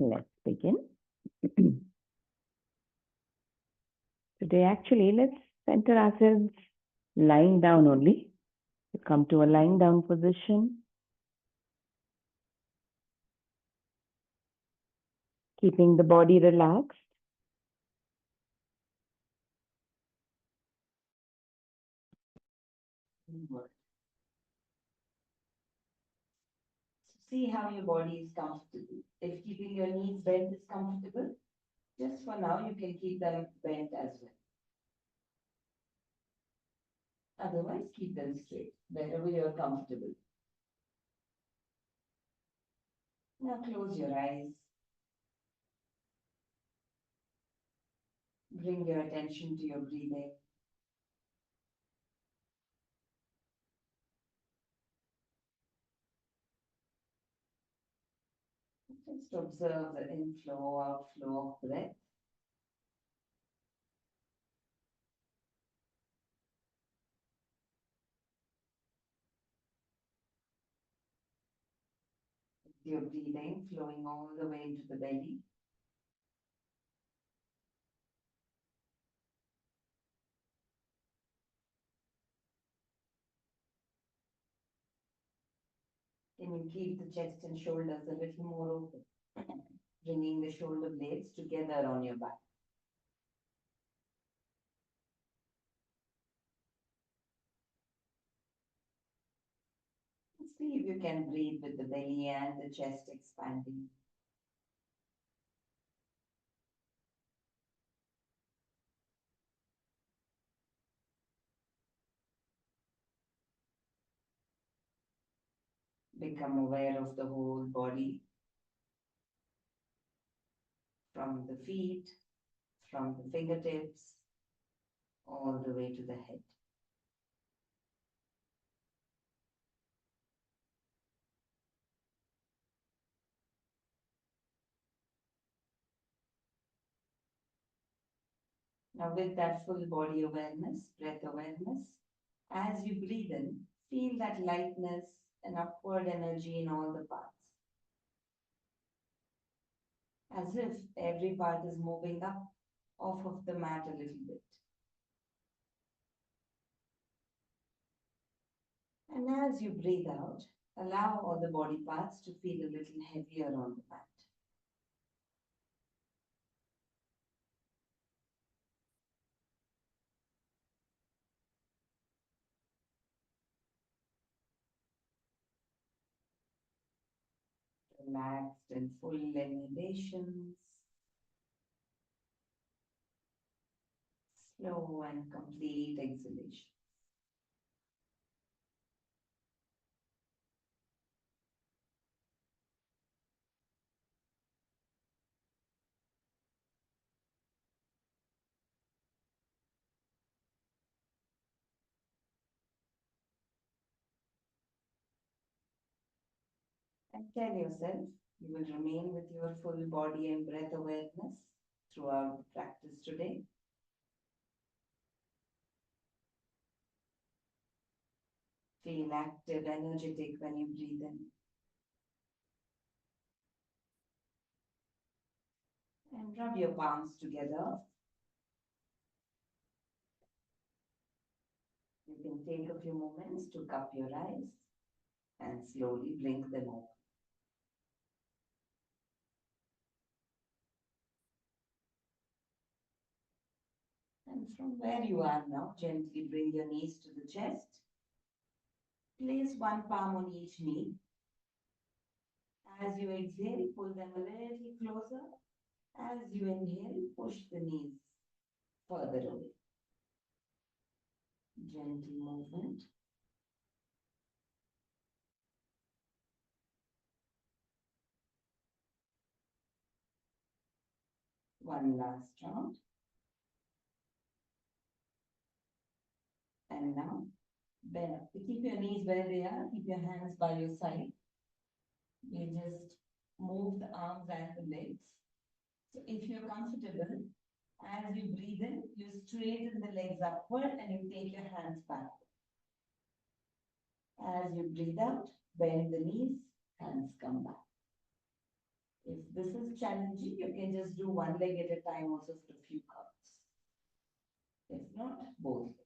Let's begin. Today, actually, let's center ourselves lying down only. Come to a lying down position. Keeping the body relaxed. Good. See how your body is comfortable. If keeping your knees bent is comfortable, just for now, you can keep them bent as well. Otherwise, keep them straight, wherever you're comfortable. Now close your eyes. Bring your attention to your breathing. Just observe the inflow, outflow of breath. Your breathing flowing all the way into the belly. Can you keep the chest and shoulders a little more open? Bringing the shoulder blades together on your back. See if you can breathe with the belly and the chest expanding. Become aware of the whole body. From the feet, from the fingertips, all the way to the head. Now with that full body awareness, breath awareness, as you breathe in, feel that lightness and upward energy in all the parts. As if every part is moving up off of the mat a little bit. And as you breathe out, allow all the body parts to feel a little heavier on the mat. Relaxed and full inhalations. Slow and complete exhalation. And tell yourself you will remain with your full body and breath awareness throughout the practice today. Feel active, energetic when you breathe in. And rub your palms together. You can take a few moments to cup your eyes and slowly blink them open. And from where you are now, gently bring your knees to the chest. Place one palm on each knee. As you exhale, pull them a little closer. As you inhale, push the knees further away. Gentle movement. One last round. And now, keep your knees where they are. Keep your hands by your side. You just move the arms and the legs. So if you're comfortable, as you breathe in, you straighten the legs upward and you take your hands back. As you breathe out, bend the knees, hands come back. If this is challenging, you can just do one leg at a time also for a few counts. If not, both legs.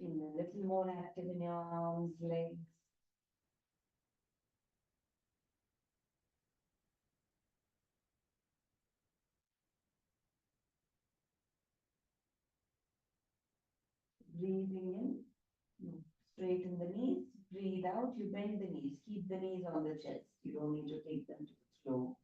Feel a little more active in your arms, legs. Breathing in, you straighten the knees. Breathe out, you bend the knees. Keep the knees on the chest. You don't need to take them to the floor.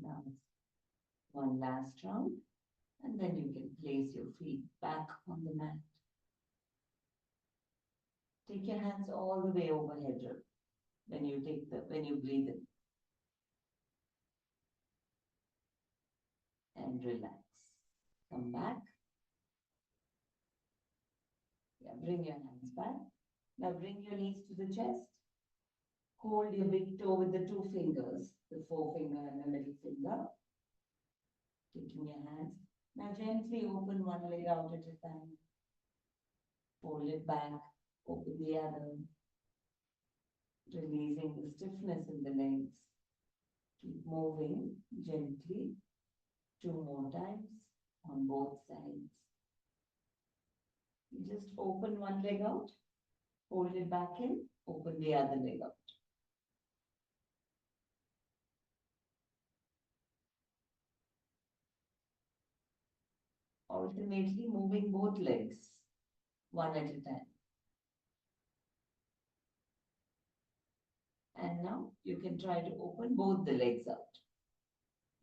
Now, one last round, and then you can place your feet back on the mat. Take your hands all the way overhead when you breathe in, and relax. Come back. Yeah, bring your hands back. Now bring your knees to the chest. Hold your big toe with the two fingers, the forefinger and the middle finger. Taking your hands. Now gently open one leg out at a time. Fold it back. Open the other. Releasing the stiffness in the legs. Keep moving gently. 2 more times on both sides. You just open one leg out. Hold it back in. Open the other leg out. Alternately moving both legs, one at a time. And now you can try to open both the legs out,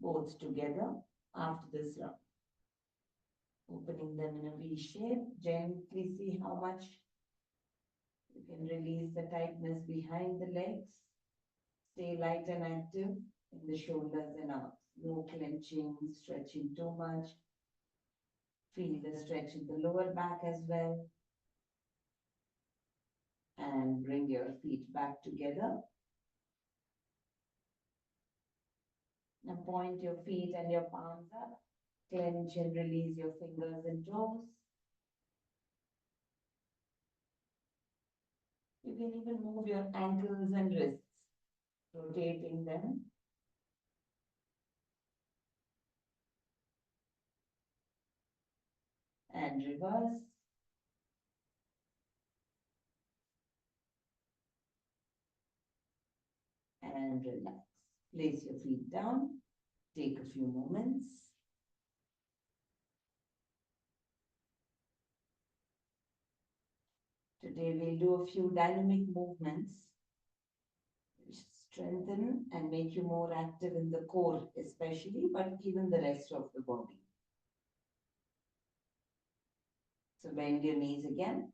both together after this round. Opening them in a V shape, gently see how much you can release the tightness behind the legs. Stay light and active in the shoulders and arms. No clenching, stretching too much. Feel the stretch in the lower back as well. And bring your feet back together. Now point your feet and your palms up. Clench and release your fingers and toes. You can even move your ankles and wrists, rotating them. And reverse. And relax. Place your feet down. Take a few moments. Today we'll do a few dynamic movements which strengthen and make you more active in the core especially, but even the rest of the body. So bend your knees again.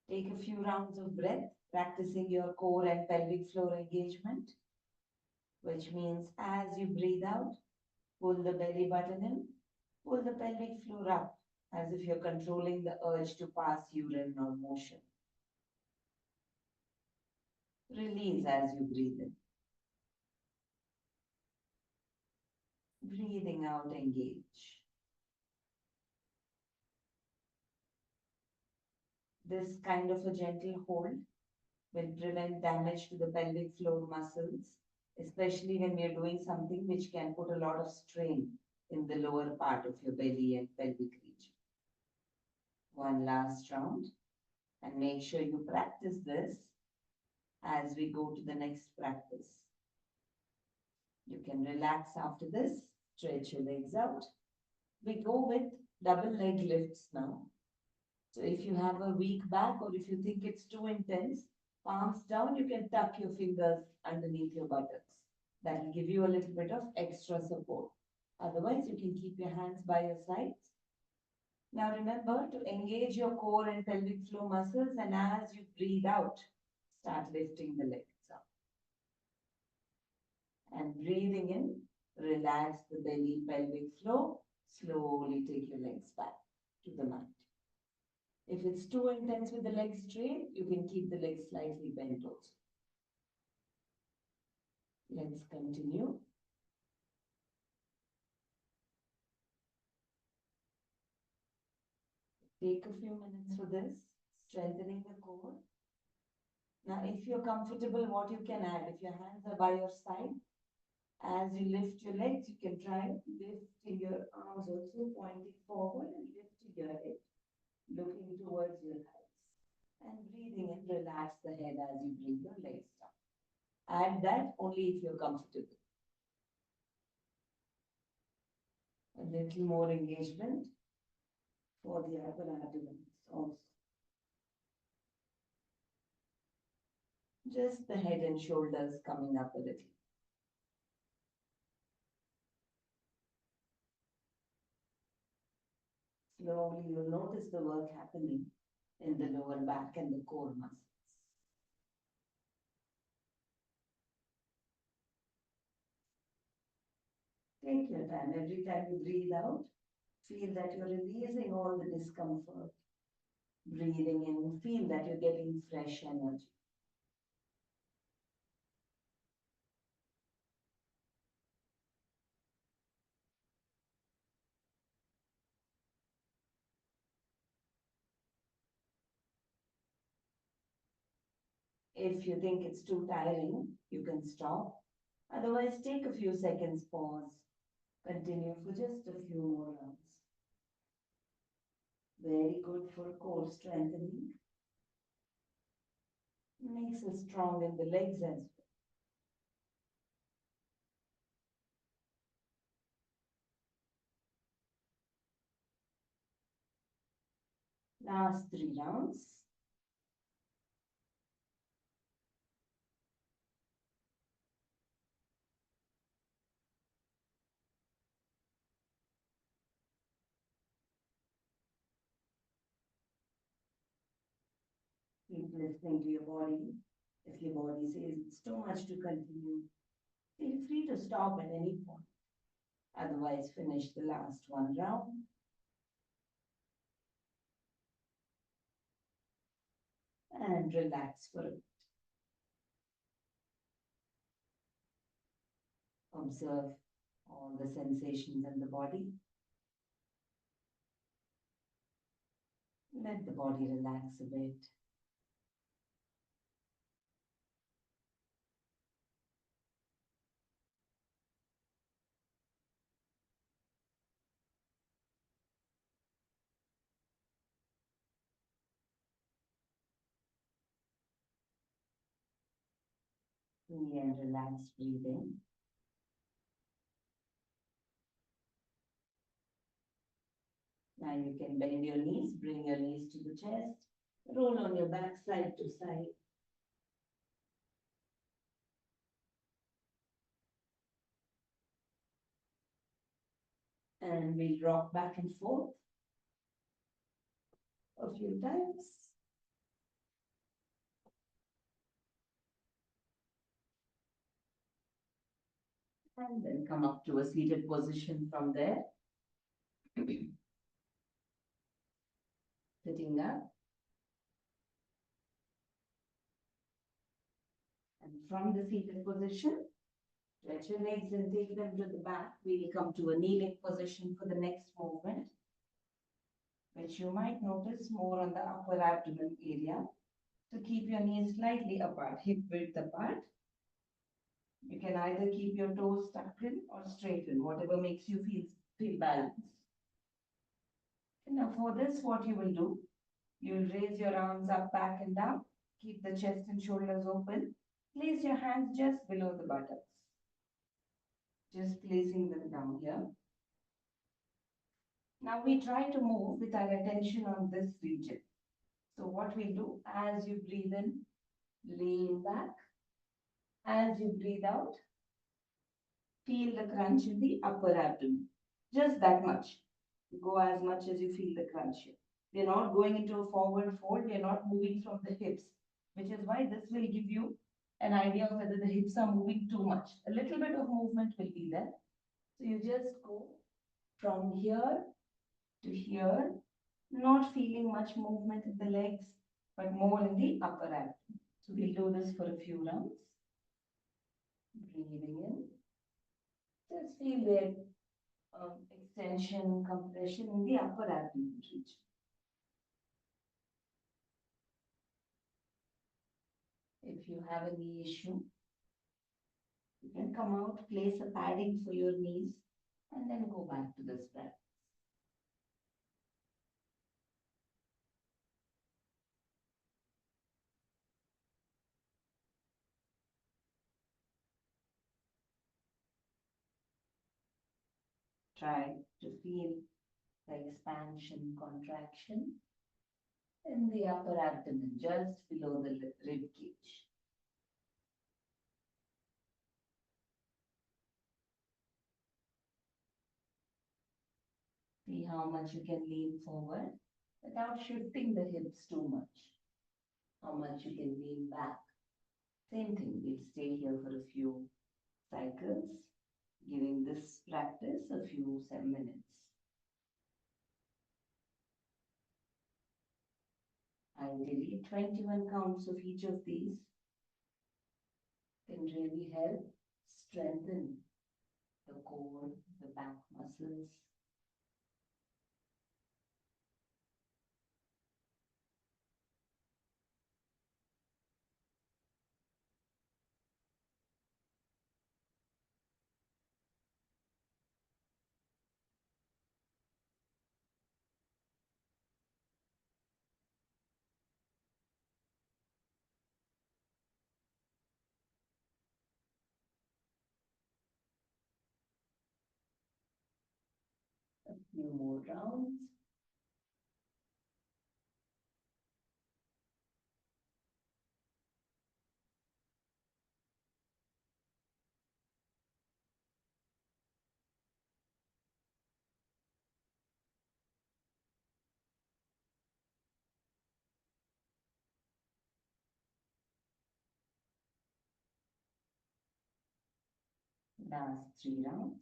Take a few rounds of breath, practicing your core and pelvic floor engagement, which means as you breathe out, pull the belly button in, pull the pelvic floor up, as if you're controlling the urge to pass urine or motion. Release as you breathe in. Breathing out, engage. This kind of a gentle hold will prevent damage to the pelvic floor muscles, especially when you're doing something which can put a lot of strain in the lower part of your belly and pelvic region. One last round, and make sure you practice this as we go to the next practice. You can relax after this, stretch your legs out. We go with double leg lifts now. So if you have a weak back or if you think it's too intense, palms down, you can tuck your fingers underneath your buttocks. That will give you a little bit of extra support. Otherwise, you can keep your hands by your sides. Now remember to engage your core and pelvic floor muscles, and as you breathe out, start lifting the legs up. And breathing in, relax the belly, pelvic floor. Slowly take your legs back to the mat. If it's too intense with the legs straight, you can keep the legs slightly bent also. Let's continue. Take a few minutes for this, strengthening the core. Now, if you're comfortable, what you can add, if your hands are by your side, as you lift your legs, you can try lifting your arms also, pointing forward and lifting your head, looking towards your eyes. And breathing in, relax the head as you bring your legs down. Add that only if you're comfortable. A little more engagement for the upper abdomen also. Just the head and shoulders coming up a little. Slowly you'll notice the work happening in the lower back and the core muscles. Take your time. Every time you breathe out, feel that you're releasing all the discomfort. Breathing in, feel that you're getting fresh energy. If you think it's too tiring, you can stop. Otherwise, take a few seconds, pause, continue for just a few more rounds. Very good for core strengthening. Makes us strong in the legs as well. Last 3 rounds. Keep listening to your body. If your body says it's too much to continue, feel free to stop at any point. Otherwise, finish the last 1 round. And relax for a bit. Observe all the sensations in the body. Let the body relax a bit. And relaxed breathing. Now you can bend your knees, bring your knees to the chest, roll on your back side to side. And we rock back and forth a few times. And then come up to a seated position from there. Sitting up. And from the seated position, stretch your legs and take them to the back. We'll come to a kneeling position for the next movement, which you might notice more on the upper abdomen area. So keep your knees slightly apart, hip width apart. You can either keep your toes tucked in or straighten, whatever makes you feel balanced. Now for this, what you will do, you'll raise your arms up, back and down. Keep the chest and shoulders open. Place your hands just below the buttocks. Just placing them down here. Now we try to move with our attention on this region. So what we do, as you breathe in, lean back. As you breathe out, feel the crunch in the upper abdomen. Just that much. Go as much as you feel the crunch here. We are not going into a forward fold. We are not moving from the hips, which is why this will give you an idea of whether the hips are moving too much. A little bit of movement will be there. So you just go from here to here, not feeling much movement in the legs, but more in the upper abdomen. So we'll do this for a few rounds. Breathing in. Just feel the extension, compression in the upper abdomen region. If you have a knee issue, you can come out, place a padding for your knees, and then go back to this practice. Try to feel the expansion, contraction in the upper abdomen, just below the rib cage. See how much you can lean forward without shifting the hips too much. How much you can lean back. Same thing, we'll stay here for a few cycles, giving this practice a few minutes. Ideally, 21 counts of each of these can really help strengthen the core, the back muscles. A few more rounds. Last 3 rounds.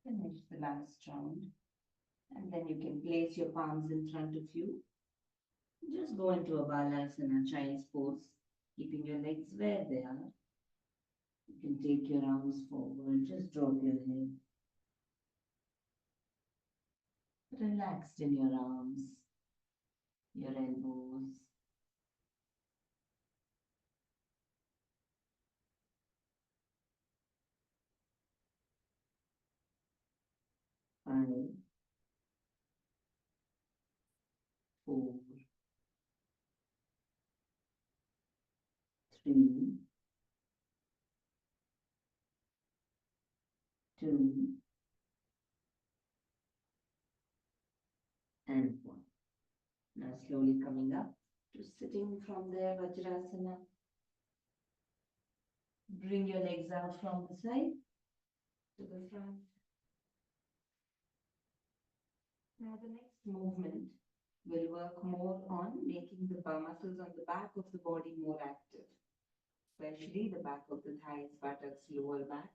Finish the last round. And then you can place your palms in front of you. Just go into a Balasana, child's pose, keeping your legs where they are. You can take your arms forward, just drop your head. Relaxed in your arms, your elbows. Five, four, three, two, and one. Now slowly coming up to sitting from there, Vajrasana. Bring your legs out from the side to the front. Now the next movement will work more on making the muscles on the back of the body more active, especially the back of the thighs, buttocks, lower back.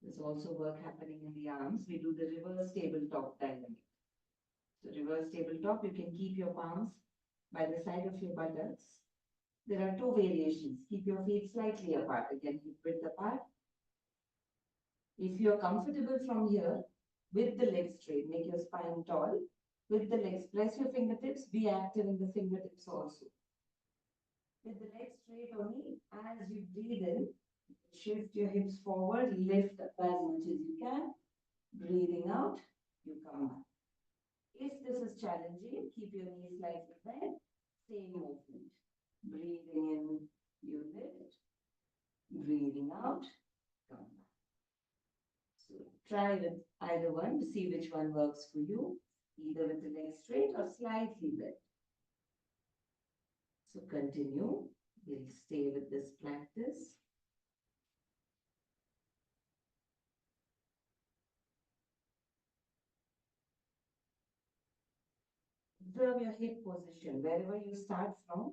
There's also work happening in the arms. We do the reverse tabletop dynamic. So reverse tabletop, you can keep your palms by the side of your buttocks. There are 2 variations. Keep your feet slightly apart, again hip width apart. If you're comfortable from here, with the legs straight, make your spine tall. With the legs, press your fingertips, be active in the fingertips also. With the legs straight only, as you breathe in, shift your hips forward, lift up as much as you can. Breathing out, you come back. If this is challenging, keep your knees slightly bent, same movement. Breathing in, you lift. Breathing out, come back. Try with either one to see which one works for you, either with the leg straight or slightly bent. So continue. We'll stay with this practice. Observe your hip position. Wherever you start from,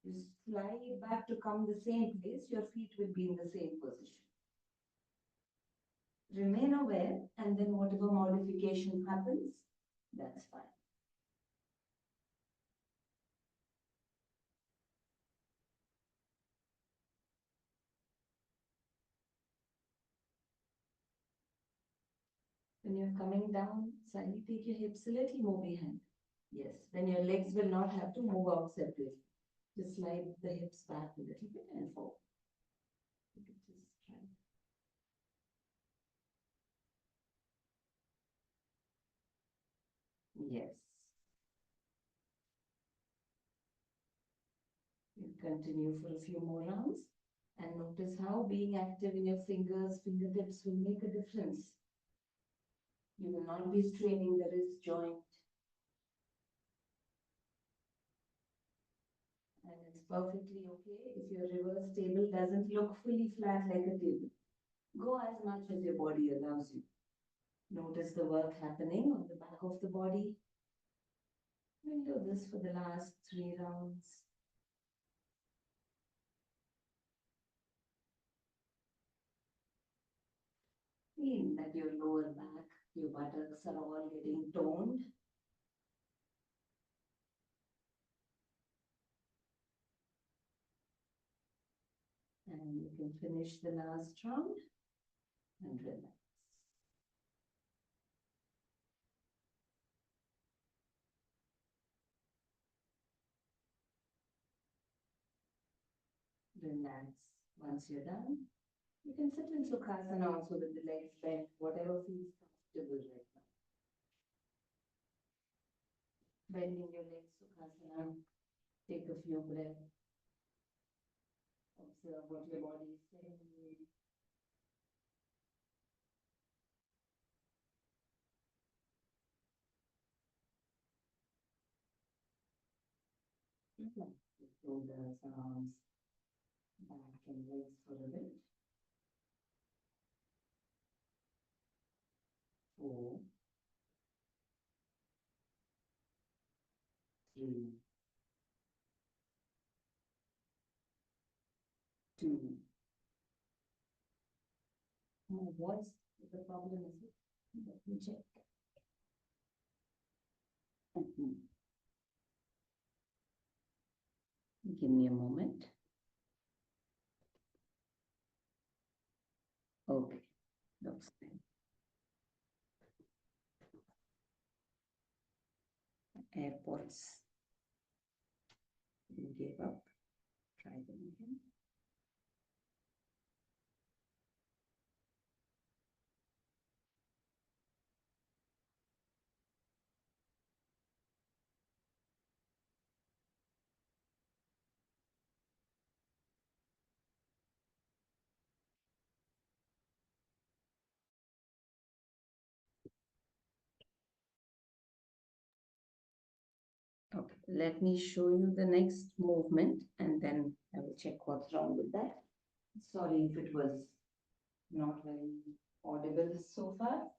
you slide back to come the same place. Your feet will be in the same position. Remain aware, and then whatever modification happens, that's fine. When you're coming down, slightly take your hips a little more behind. Yes, then your legs will not have to move out separately. Just slide the hips back a little bit and forward. You can just try. Yes. You continue for a few more rounds and notice how being active in your fingers, fingertips will make a difference. You will not be straining the wrist joint. And it's perfectly okay if your reverse table doesn't look fully flat like a table. Go as much as your body allows you. Notice the work happening on the back of the body. We'll do this for the last 3 rounds. Feel that your lower back, your buttocks are all getting toned. And you can finish the last round and relax. Relax. Once you're done, you can sit in Sukhasana also with the legs bent, whatever feels comfortable right now. Bending your legs, Sukhasana. Take a few breaths. Observe what your body is saying. Shoulders, arms, back and legs for a bit. 4, 3, 2. My voice is the problem, is it? Let me check. Give me a moment. Okay, looks fine. AirPods. You gave up. Try them again. Okay, let me show you the next movement and then I will check what's wrong with that. Sorry if it was not very audible so far.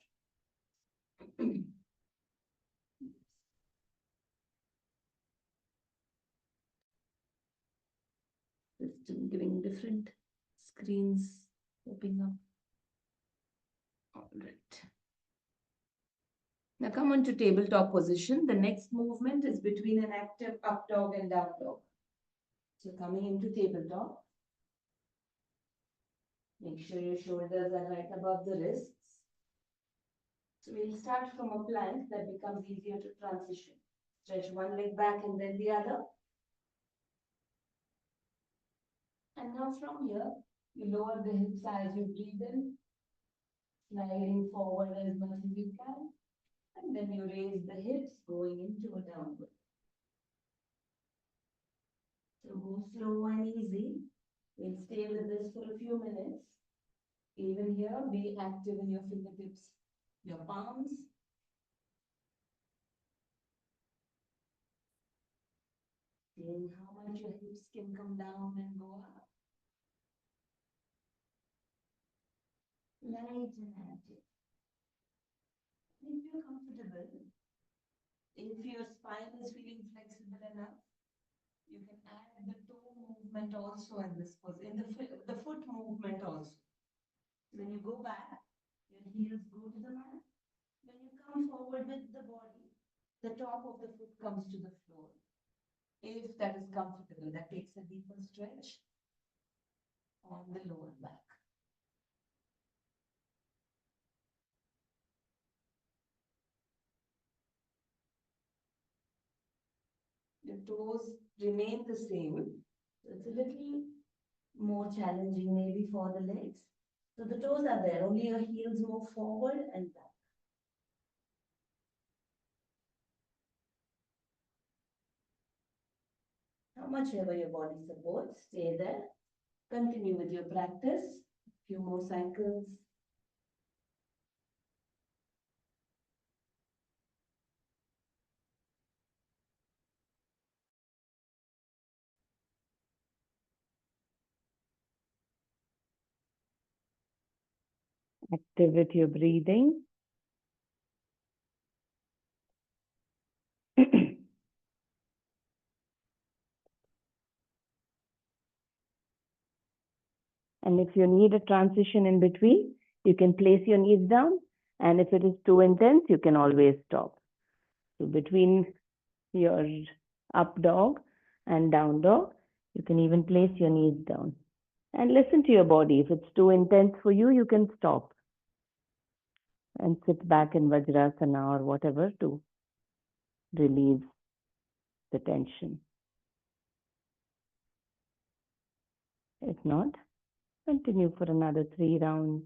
Still giving different screens popping up. All right. Now come on to tabletop position. The next movement is between an active up dog and down dog. So coming into tabletop, make sure your shoulders are right above the wrists. So we'll start from a plank that becomes easier to transition. Stretch one leg back and then the other. And now from here, you lower the hips as you breathe in, sliding forward as much as you can. And then you raise the hips going into a downward. So go slow and easy. We'll stay with this for a few minutes. Even here, be active in your fingertips, your palms. Seeing how much your hips can come down and go up. Light and active. If you're comfortable, if your spine is feeling flexible enough, you can add the toe movement also in this position, in the foot movement also. When you go back, your heels go to the mat. When you come forward with the body, the top of the foot comes to the floor. If that is comfortable, that takes a deeper stretch on the lower back. Your toes remain the same. So it's a little more challenging maybe for the legs. So the toes are there, only your heels move forward and back. How much ever your body supports, stay there. Continue with your practice. Few more cycles. Active with your breathing. And if you need a transition in between, you can place your knees down. And if it is too intense, you can always stop. So between your up dog and down dog, you can even place your knees down. And listen to your body. If it's too intense for you, you can stop and sit back in Vajrasana or whatever to release the tension. If not, continue for another 3 rounds.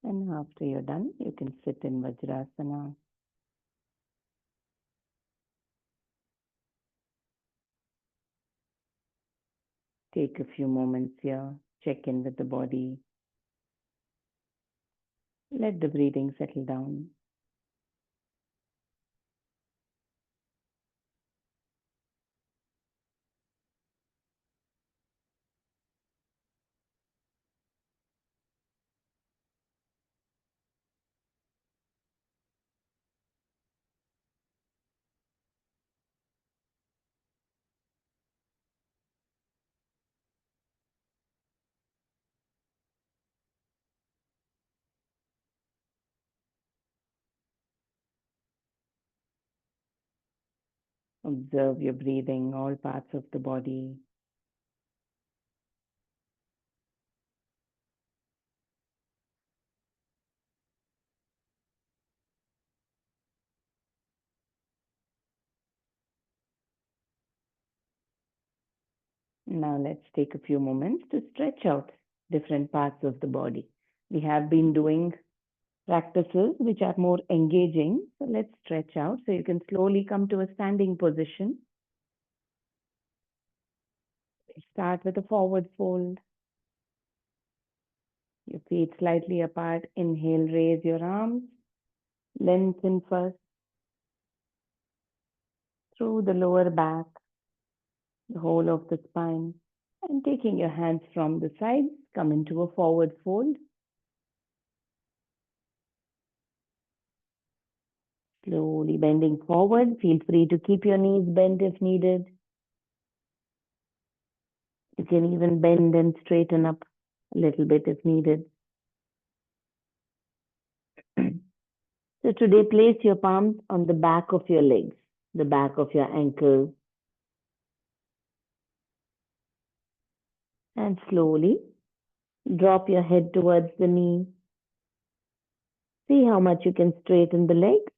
And after you're done, you can sit in Vajrasana. Take a few moments here, check in with the body. Let the breathing settle down. Observe your breathing, all parts of the body. Now let's take a few moments to stretch out different parts of the body. We have been doing practices which are more engaging. So let's stretch out so you can slowly come to a standing position. Start with a forward fold. Your feet slightly apart. Inhale, raise your arms. Lengthen first through the lower back, the whole of the spine. And taking your hands from the sides, come into a forward fold. Slowly bending forward. Feel free to keep your knees bent if needed. You can even bend and straighten up a little bit if needed. So today, place your palms on the back of your legs, the back of your ankles. And slowly drop your head towards the knee. See how much you can straighten the legs.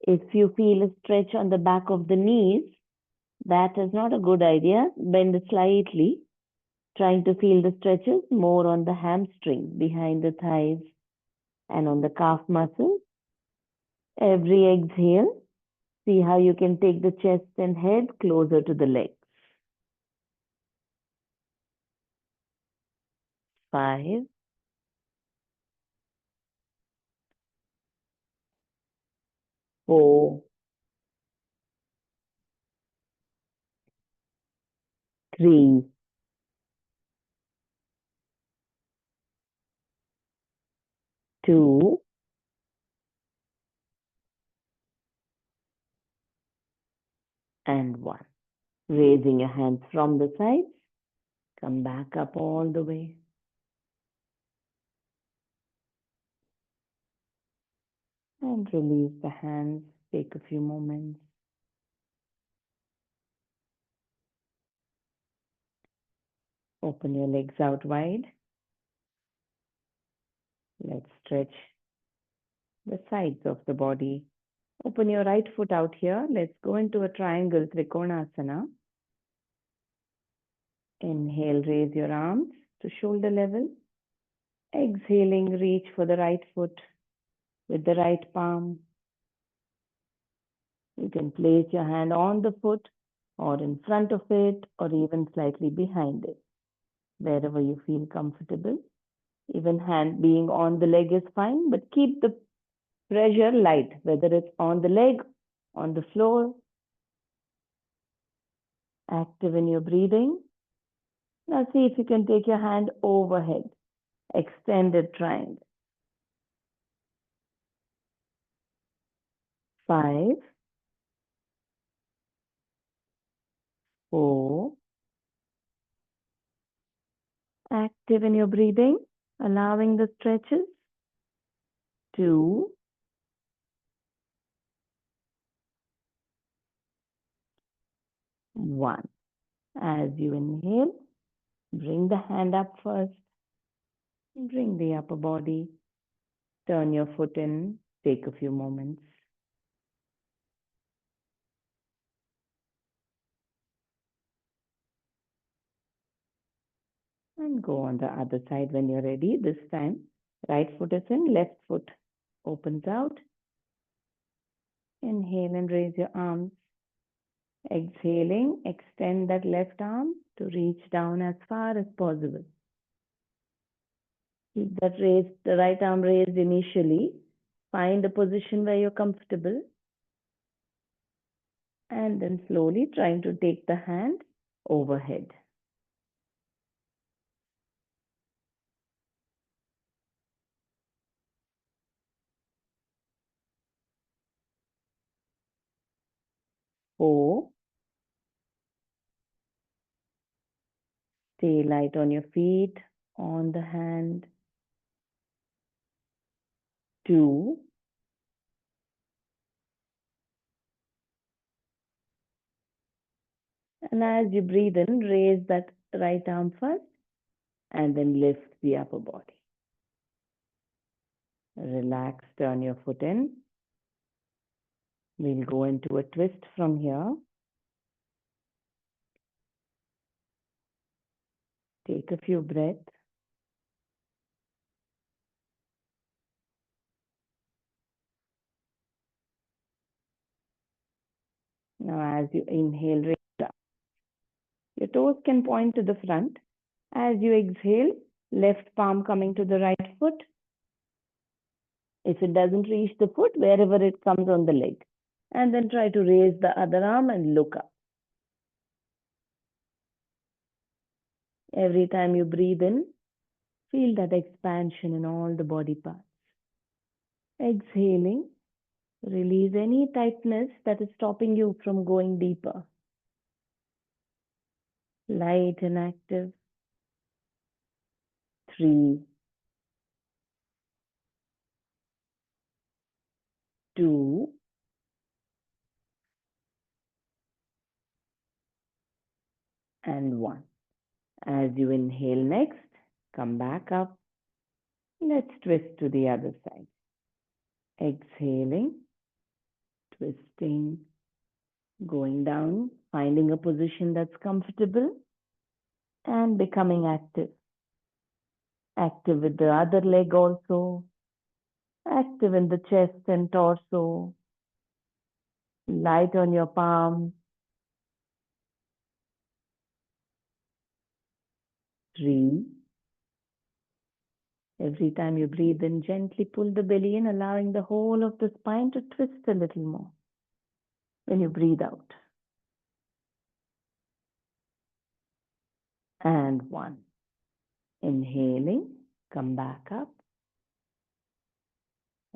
If you feel a stretch on the back of the knees, That is not a good idea. Bend slightly, trying to feel the stretches more on the hamstring, behind the thighs, and on the calf muscles. Every exhale, see how you can take the chest and head closer to the legs. 5, 4, 3, 2, and 1. Raising your hands from the sides, come back up all the way. And release the hands. Take a few moments. Open your legs out wide. Let's stretch the sides of the body. Open your right foot out here. Let's go into a triangle Trikonasana. Inhale, raise your arms to shoulder level. Exhaling, reach for the right foot with the right palm. You can place your hand on the foot or in front of it or even slightly behind it, wherever you feel comfortable. Even hand being on the leg is fine, but keep the pressure light, whether it's on the leg, on the floor. Active in your breathing. Now see if you can take your hand overhead. Extended triangle. 5, 4. Active in your breathing, allowing the stretches. 2, 1. As you inhale, bring the hand up first. Bring the upper body. Turn your foot in. Take a few moments. And go on the other side when you're ready. This time, right foot is in, left foot opens out. Inhale and raise your arms. Exhaling, extend that left arm to reach down as far as possible. Keep that raised, the right arm raised initially. Find a position where you're comfortable. And then slowly trying to take the hand overhead. Four. Stay light on your feet, on the hand. 2. And as you breathe in, raise that right arm first and then lift the upper body. Relax, turn your foot in. We'll go into a twist from here. Take a few breaths. Now as you inhale, raise up. Your toes can point to the front. As you exhale, left palm coming to the right foot. If it doesn't reach the foot, wherever it comes on the leg. And then try to raise the other arm and look up. Every time you breathe in, feel that expansion in all the body parts. Exhaling, release any tightness that is stopping you from going deeper. Light and active. 3, 2, and 1. As you inhale next, come back up. Let's twist to the other side. Exhaling, twisting, Going down, finding a position that's comfortable and becoming active. Active with the other leg also. Active in the chest and torso. Light on your palms. Breathe. Every time you breathe in, gently pull the belly in, allowing the whole of the spine to twist a little more when you breathe out. And one. Inhaling, come back up.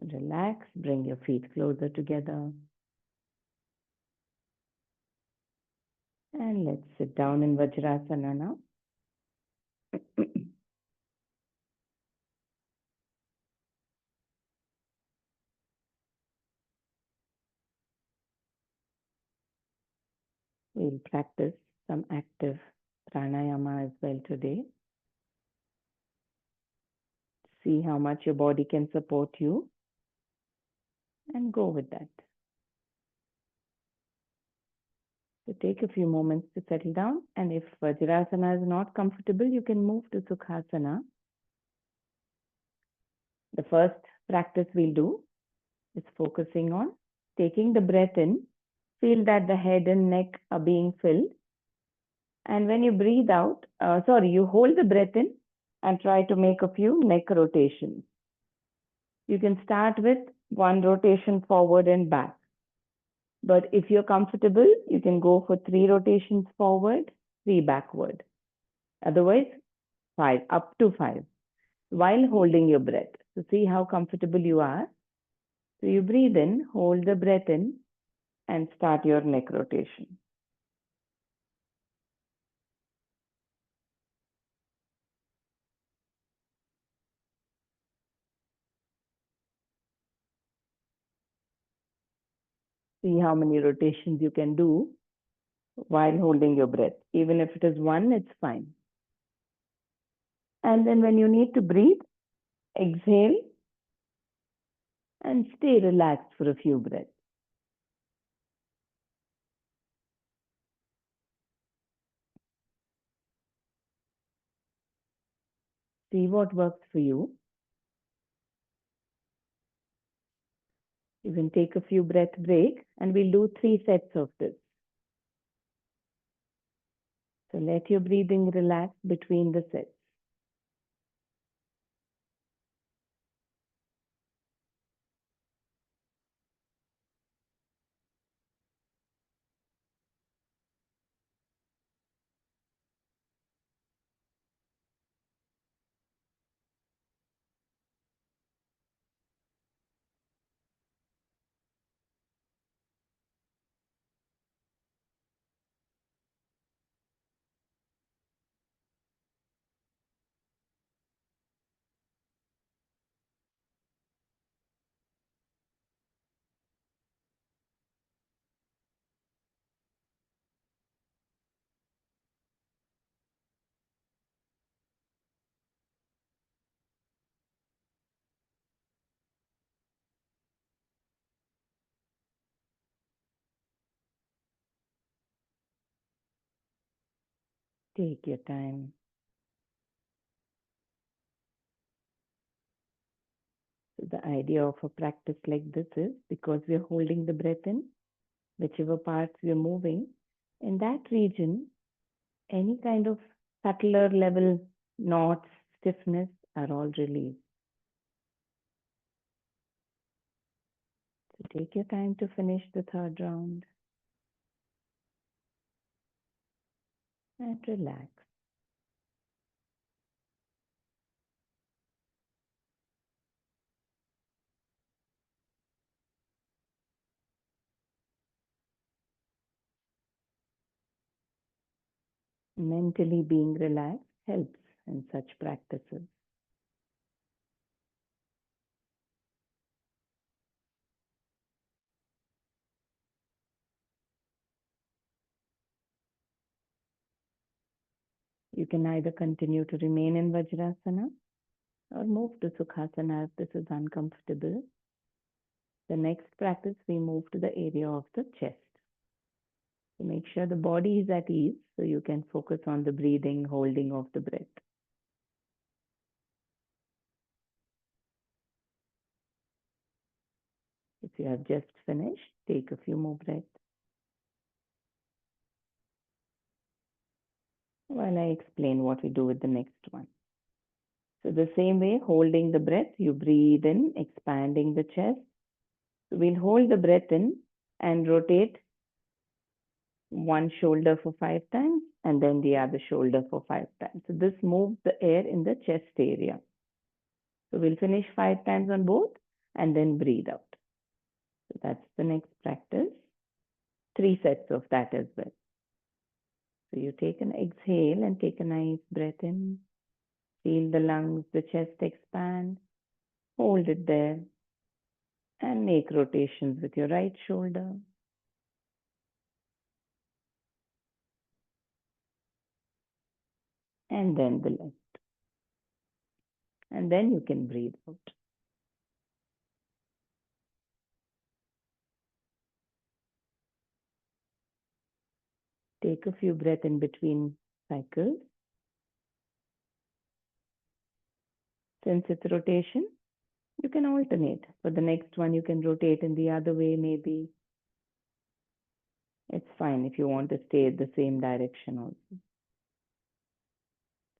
Relax, bring your feet closer together. And let's sit down in Vajrasana now. We'll practice some active pranayama as well today. See how much your body can support you and go with that. So take a few moments to settle down, and if Vajrasana is not comfortable, you can move to Sukhasana. The first practice we'll do is focusing on taking the breath in. Feel that the head and neck are being filled. And when you breathe out, you hold the breath in and try to make a few neck rotations. You can start with one rotation forward and back. But if you're comfortable, you can go for 3 rotations forward, 3 backward. Otherwise, 5, up to 5, while holding your breath. So see how comfortable you are. So you breathe in, hold the breath in, and start your neck rotation. See how many rotations you can do while holding your breath. Even if it is 1, it's fine. And then when you need to breathe, exhale and stay relaxed for a few breaths. See what works for you. You can take a few breath breaks, and we'll do 3 sets of this. So let your breathing relax between the sets. Take your time. So the idea of a practice like this is because we are holding the breath in, whichever parts we are moving, in that region, any kind of subtler level knots, stiffness are all released. So take your time to finish the 3rd round and relax. Mentally being relaxed helps in such practices. You can either continue to remain in Vajrasana or move to Sukhasana if this is uncomfortable. The next practice, we move to the area of the chest. So make sure the body is at ease so you can focus on the breathing, holding of the breath. If you have just finished, take a few more breaths. While I explain what we do with the next one. So the same way, holding the breath, you breathe in, expanding the chest. So we'll hold the breath in and rotate one shoulder for 5 times and then the other shoulder for 5 times. So this moves the air in the chest area. So we'll finish 5 times on both and then breathe out. So that's the next practice. 3 sets of that as well. So you take an exhale and take a nice breath in. Feel the lungs, the chest expand. Hold it there and make rotations with your right shoulder. And then the left. And then you can breathe out. Take a few breaths in between cycles. Since it's rotation, you can alternate. For the next one, you can rotate in the other way maybe. It's fine if you want to stay at the same direction also.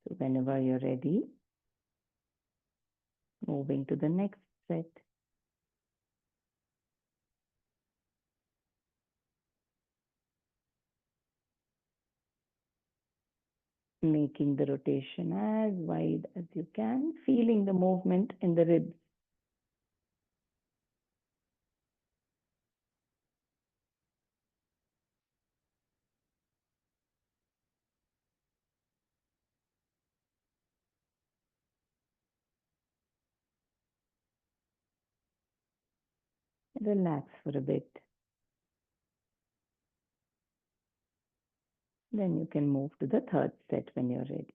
So whenever you're ready, moving to the next set. Making the rotation as wide as you can, feeling the movement in the ribs. Relax for a bit. Then you can move to the third set when you're ready.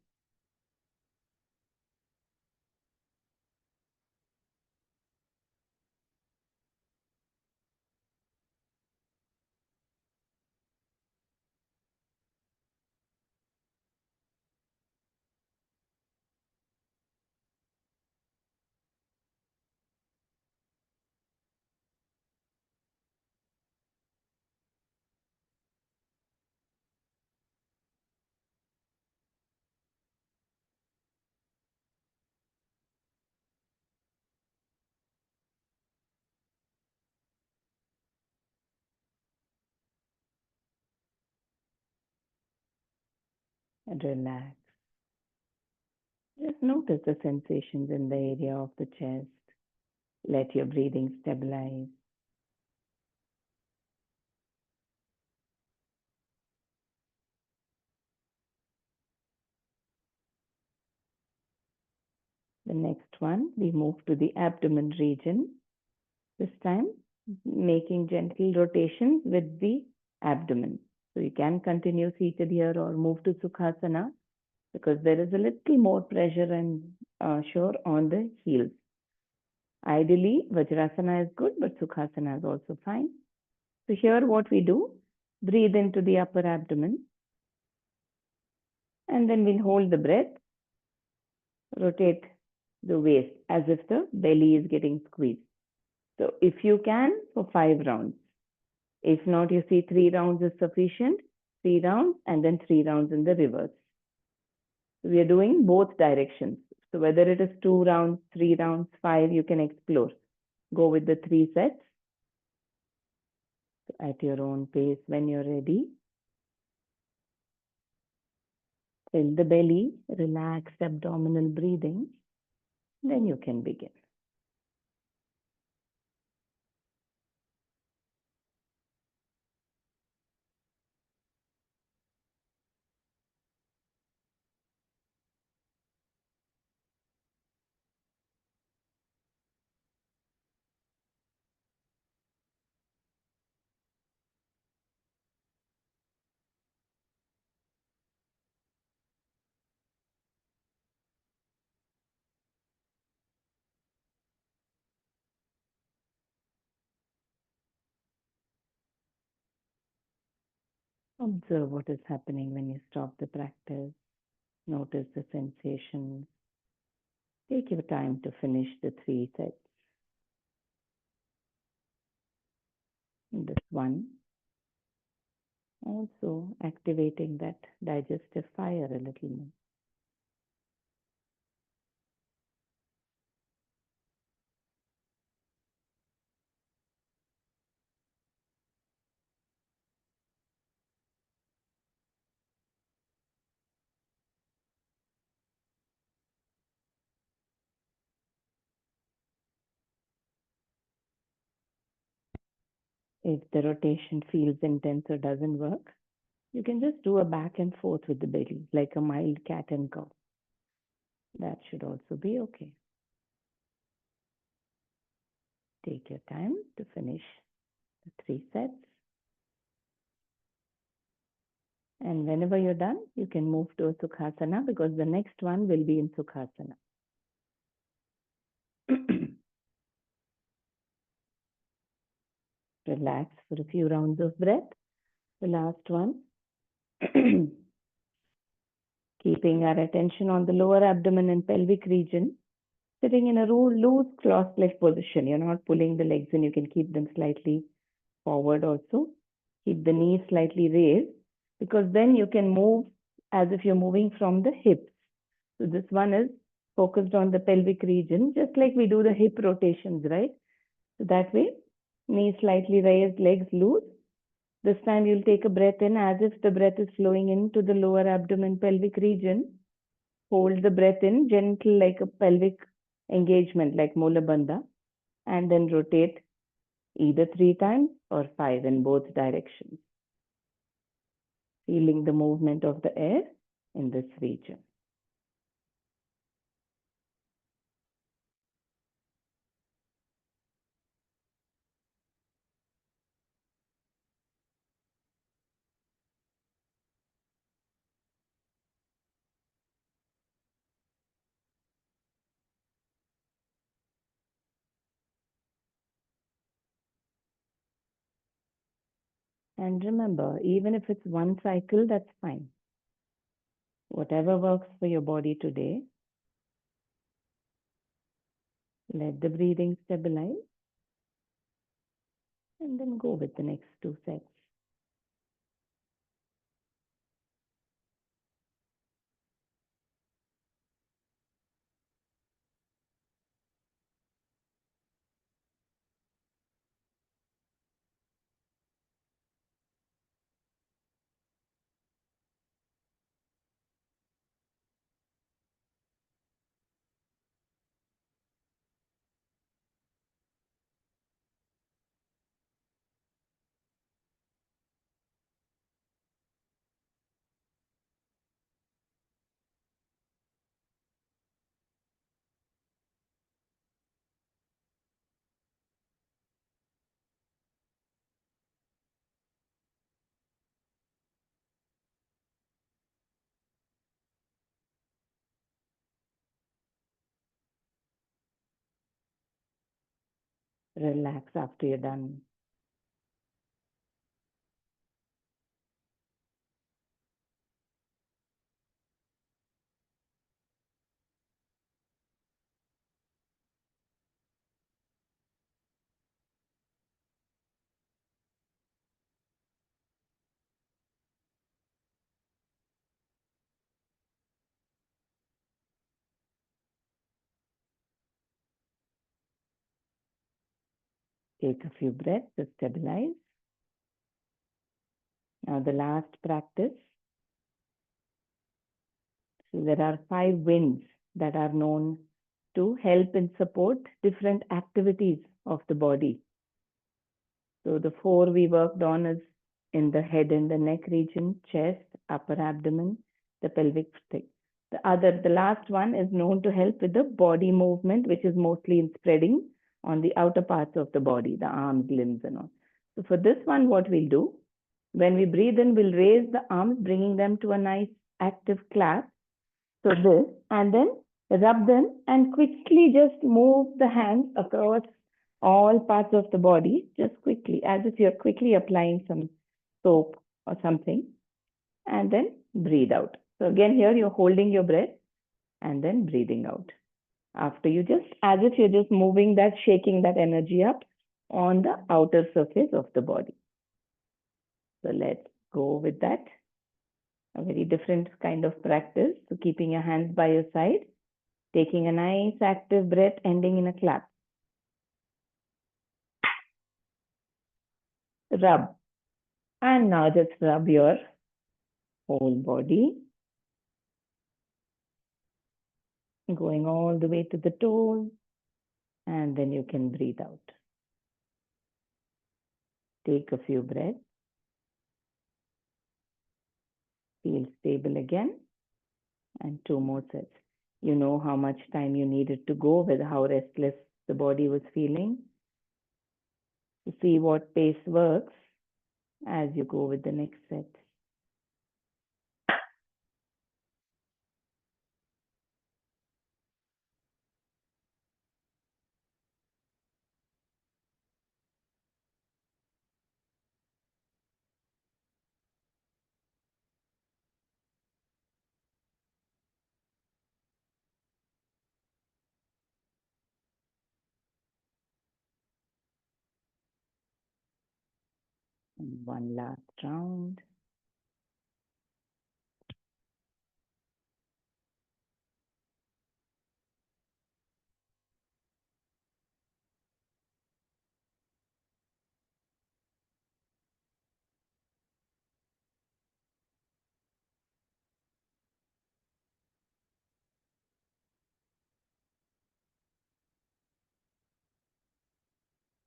And relax. Just notice the sensations in the area of the chest. Let your breathing stabilize. The next one, we move to the abdomen region. This time, making gentle rotations with the abdomen. So you can continue seated here or move to Sukhasana because there is a little more pressure and sure on the heels. Ideally, Vajrasana is good, but Sukhasana is also fine. So here what we do, breathe into the upper abdomen and then we'll hold the breath, rotate the waist as if the belly is getting squeezed. So if you can, for 5 rounds. If not, you see 3 rounds is sufficient, 3 rounds and then 3 rounds in the reverse. So we are doing both directions. So whether it is 2 rounds, 3 rounds, 5, you can explore. Go with the 3 sets at your own pace when you're ready. Fill the belly, relax abdominal breathing. Then you can begin. Observe what is happening when you stop the practice. Notice the sensations. Take your time to finish the 3 sets. This one, also activating that digestive fire a little more. If the rotation feels intense or doesn't work, you can just do a back and forth with the belly, like a mild cat and cow. That should also be okay. Take your time to finish the 3 sets. And whenever you're done, you can move to a Sukhasana because the next one will be in Sukhasana. Relax for a few rounds of breath. The last one. Keeping our attention on the lower abdomen and pelvic region. Sitting in a loose cross-leg position. You're not pulling the legs in. You can keep them slightly forward also. Keep the knees slightly raised because then you can move as if you're moving from the hips. So this one is focused on the pelvic region, just like we do the hip rotations, right? So that way, knees slightly raised, legs loose. This time you'll take a breath in as if the breath is flowing into the lower abdomen pelvic region. Hold the breath in, gentle like a pelvic engagement, like Mula Bandha, and then rotate either 3 times or 5 in both directions. Feeling the movement of the air in this region. And remember, even if it's 1 cycle, that's fine. Whatever works for your body today, let the breathing stabilize and then go with the next 2 sets. Relax after you're done. Take a few breaths to stabilize. Now the last practice. So there are 5 winds that are known to help and support different activities of the body. So the 4 we worked on is in the head and the neck region, chest, upper abdomen, the pelvic thing. The last one is known to help with the body movement, which is mostly in spreading on the outer parts of the body, the arms, limbs and all. So for this one, what we'll do, when we breathe in, we'll raise the arms, bringing them to a nice active clasp. So this, and then rub them and quickly just move the hands across all parts of the body, just quickly, as if you're quickly applying some soap or something, and then breathe out. So again, here you're holding your breath and then breathing out. After you just, as if you're just moving that, shaking that energy up on the outer surface of the body. So let's go with that. A very different kind of practice. So keeping your hands by your side, taking a nice active breath, ending in a clap. Rub. And now just rub your whole body, going all the way to the toes, and then you can breathe out. Take a few breaths. Feel stable again, and 2 more sets. You know how much time you needed to go with how restless the body was feeling. To see what pace works as you go with the next set. And one last round.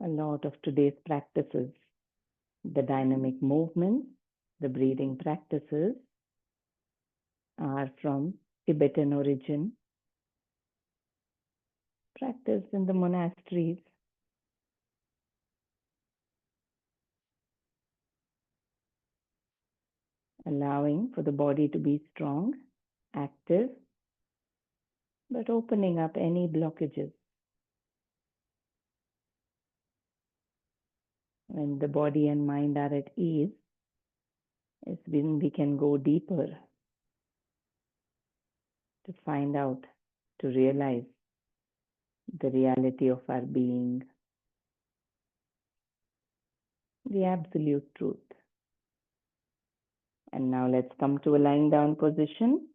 A lot of today's practices, the dynamic movements, the breathing practices are from Tibetan origin, practiced in the monasteries. Allowing for the body to be strong, active, but opening up any blockages. When the body and mind are at ease, is when we can go deeper to find out, to realize the reality of our being, the absolute truth. And now let's come to a lying down position,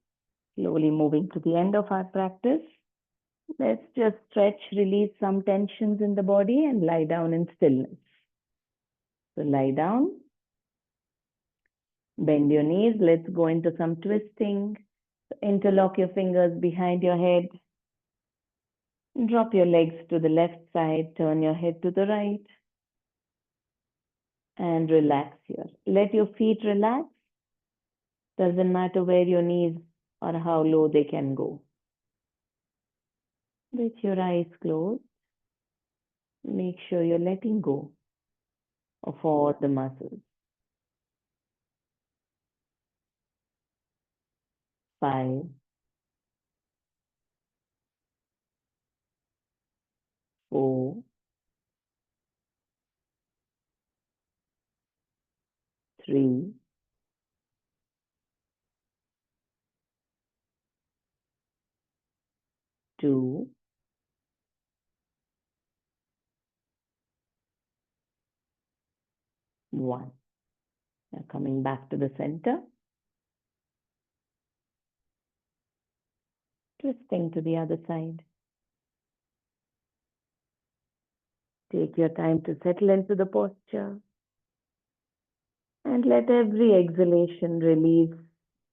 slowly moving to the end of our practice. Let's just stretch, release some tensions in the body and lie down in stillness. So lie down, bend your knees, let's go into some twisting. Interlock your fingers behind your head. Drop your legs to the left side, turn your head to the right. And relax here. Let your feet relax. Doesn't matter where your knees or how low they can go. With your eyes closed, make sure you're letting go of all the muscles. 5, 4, 3, 2, 1. Now coming back to the center. Twisting to the other side. Take your time to settle into the posture. And let every exhalation release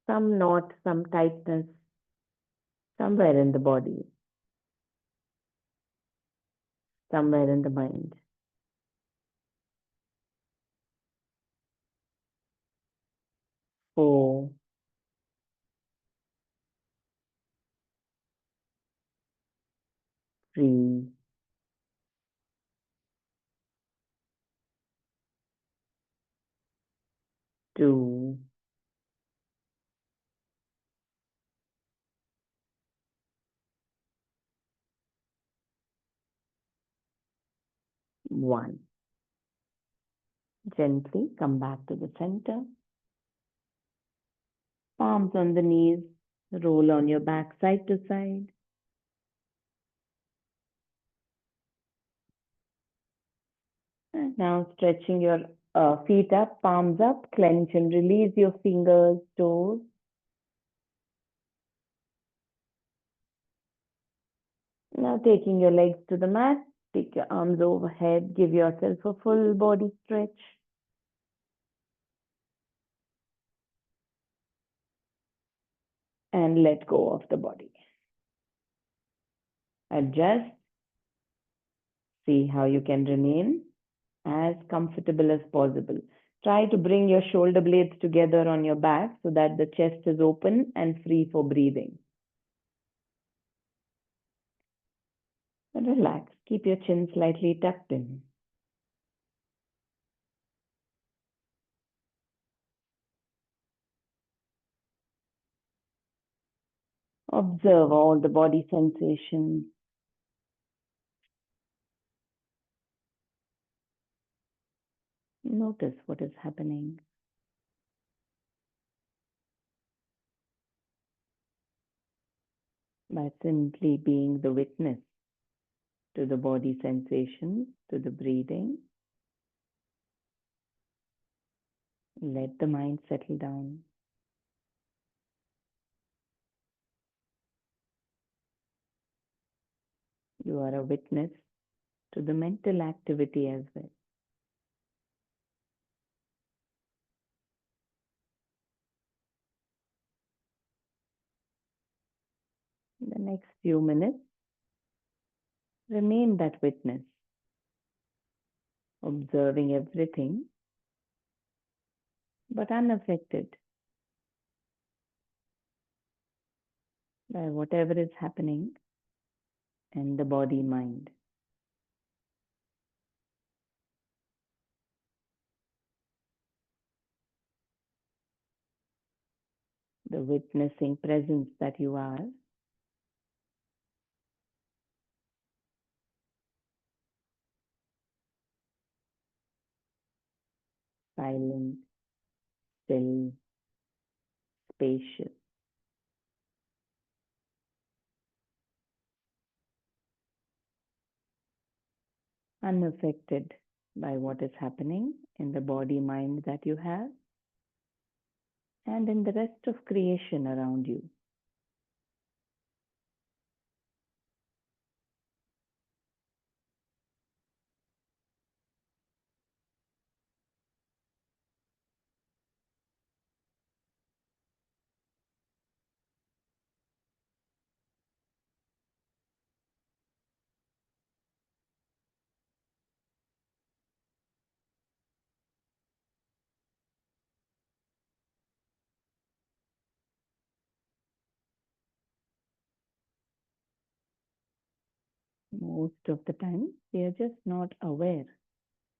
some knot, some tightness somewhere in the body, somewhere in the mind. 4, 3, 2, 1. Gently come back to the center. Palms on the knees, roll on your back side to side. And now stretching your feet up, palms up, clench and release your fingers, toes. Now taking your legs to the mat, take your arms overhead, give yourself a full body stretch. And let go of the body. Adjust. See how you can remain as comfortable as possible. Try to bring your shoulder blades together on your back so that the chest is open and free for breathing. And relax. Keep your chin slightly tucked in. Observe all the body sensations. Notice what is happening. By simply being the witness to the body sensations, to the breathing, let the mind settle down. You are a witness to the mental activity as well. In the next few minutes, remain that witness, observing everything, but unaffected by whatever is happening in the body-mind. The witnessing presence that you are, silent, still, spacious, unaffected by what is happening in the body-mind that you have and in the rest of creation around you. Most of the time, we are just not aware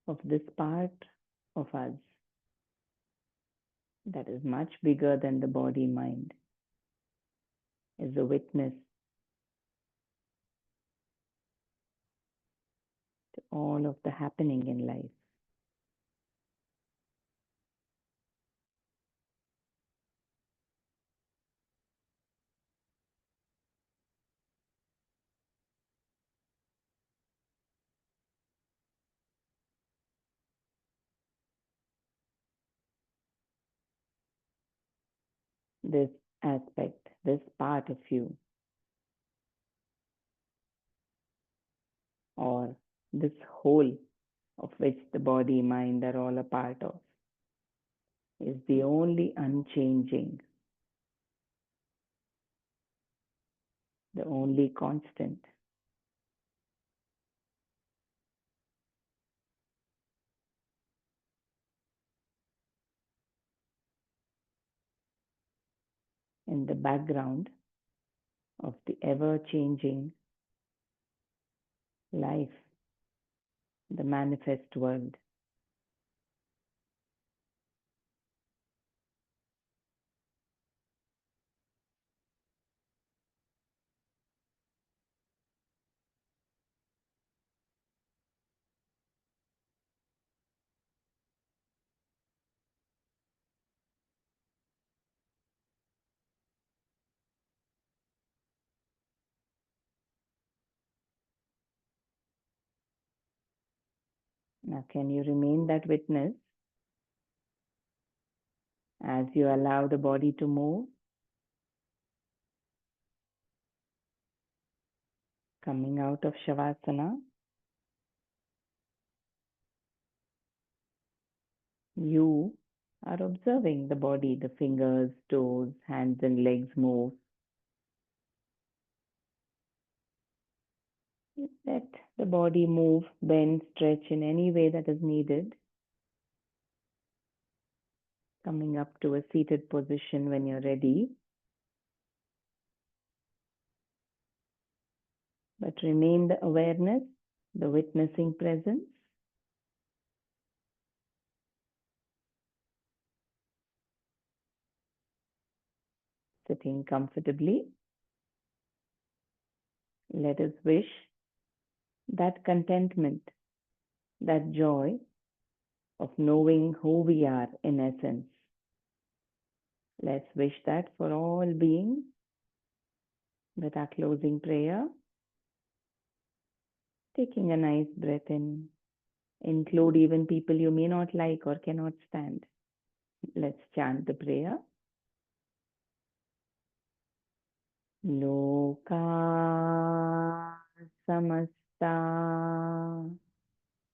of this part of us that is much bigger than the body-mind, is a witness to all of the happening in life. This aspect, this part of you, or this whole of which the body, mind are all a part of, is the only unchanging, the only constant. In the background of the ever-changing life, the manifest world. Now, can you remain that witness as you allow the body to move? Coming out of Shavasana, you are observing the body, the fingers, toes, hands and legs move. Let the body move, bend, stretch in any way that is needed. Coming up to a seated position when you're ready. But remain the awareness, the witnessing presence. Sitting comfortably. Let us wish that contentment, that joy of knowing who we are in essence. Let's wish that for all beings with our closing prayer. Taking a nice breath in. Include even people you may not like or cannot stand. Let's chant the prayer. Loka samasta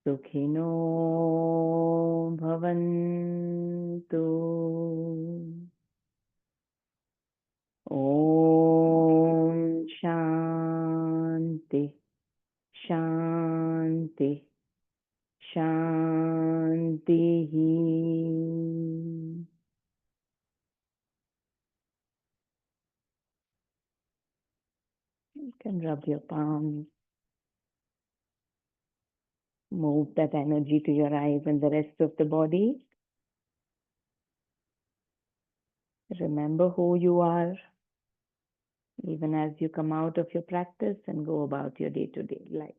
sukhino bhavantu. Om Shanti Shanti Shanti. You can rub your palms. Move that energy to your eyes and the rest of the body. Remember who you are, even as you come out of your practice and go about your day-to-day life.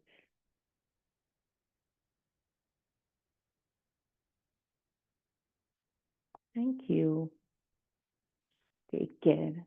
Thank you. Take care.